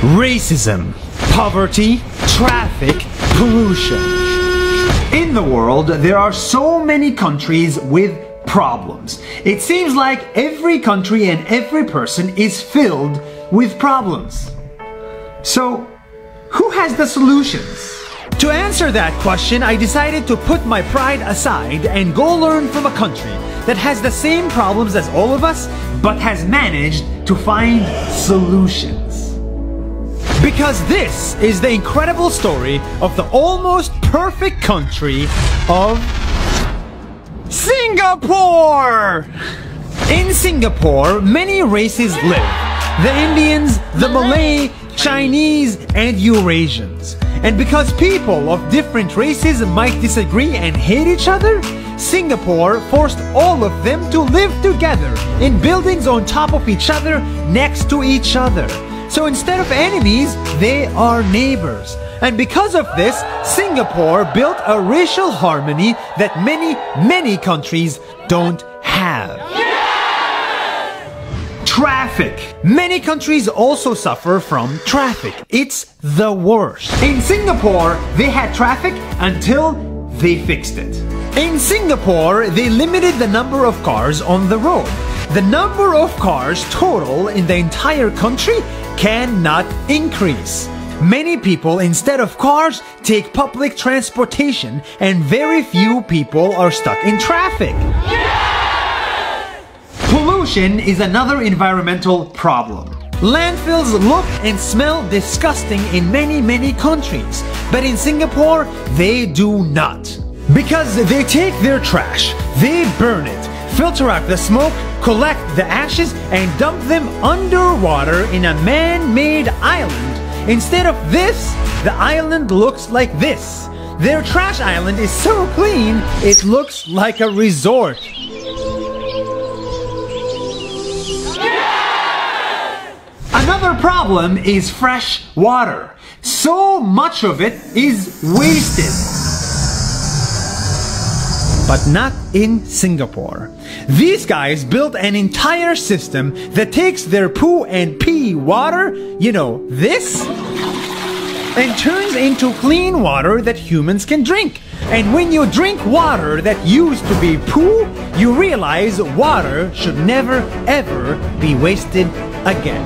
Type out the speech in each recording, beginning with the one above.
Racism, poverty, traffic, pollution. In the world, there are so many countries with problems. It seems like every country and every person is filled with problems. So, who has the solutions? To answer that question, I decided to put my pride aside and go learn from a country that has the same problems as all of us, but has managed to find solutions. Because this is the incredible story of the almost perfect country of Singapore! In Singapore, many races live. The Indians, the Malay, Chinese, and Eurasians. And because people of different races might disagree and hate each other, Singapore forced all of them to live together in buildings on top of each other, next to each other. So instead of enemies, they are neighbors. And because of this, Singapore built a racial harmony that many countries don't have. Traffic. Many countries also suffer from traffic. It's the worst. In Singapore, they had traffic until they fixed it. In Singapore, they limited the number of cars on the road. The number of cars total in the entire country cannot increase. Many people, instead of cars, take public transportation, and very few people are stuck in traffic. Pollution is another environmental problem. Landfills look and smell disgusting in many countries, but in Singapore, they do not. Because they take their trash, they burn it, filter out the smoke, collect the ashes, and dump them underwater in a man-made island. Instead of this, the island looks like this. Their trash island is so clean, it looks like a resort. Another problem is fresh water. So much of it is wasted. But not in Singapore. These guys built an entire system that takes their poo and pee water, you know, this, and turns into clean water that humans can drink. And when you drink water that used to be poo, you realize water should never ever be wasted again.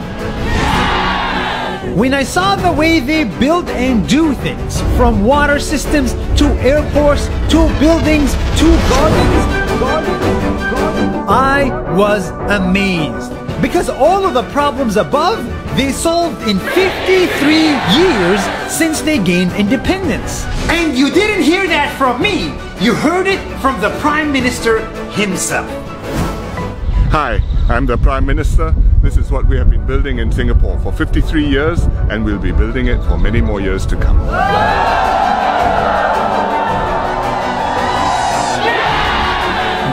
When I saw the way they build and do things, from water systems to airports to buildings to gardens, I was amazed. Because all of the problems above, they solved in 53 years since they gained independence. And you didn't hear that from me, you heard it from the Prime Minister himself. Hi, I'm the Prime Minister. This is what we have been building in Singapore for 53 years, and we'll be building it for many more years to come.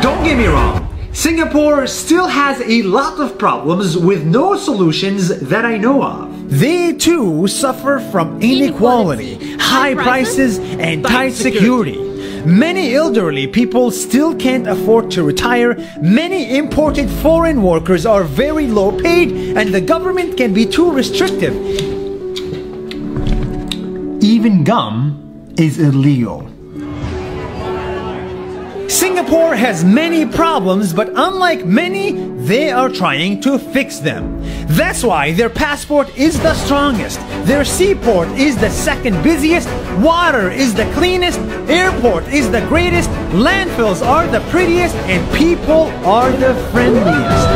Don't get me wrong, Singapore still has a lot of problems with no solutions that I know of. They too suffer from inequality, high prices, and tight security. Many elderly people still can't afford to retire, many imported foreign workers are very low paid, and the government can be too restrictive. Even gum is illegal. Singapore has many problems, but unlike many, they are trying to fix them. That's why their passport is the strongest, their seaport is the second busiest, water is the cleanest, airport is the greatest, landfills are the prettiest, and people are the friendliest.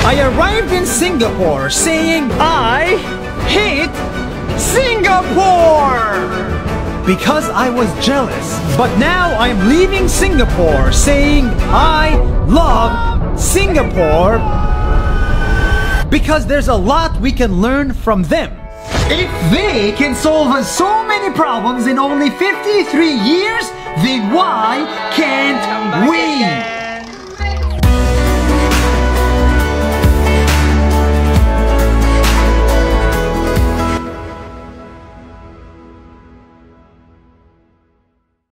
I arrived in Singapore saying, I hate Singapore! Because I was jealous. But now I'm leaving Singapore saying I love Singapore because there's a lot we can learn from them. If they can solve so many problems in only 53 years, then why can't we?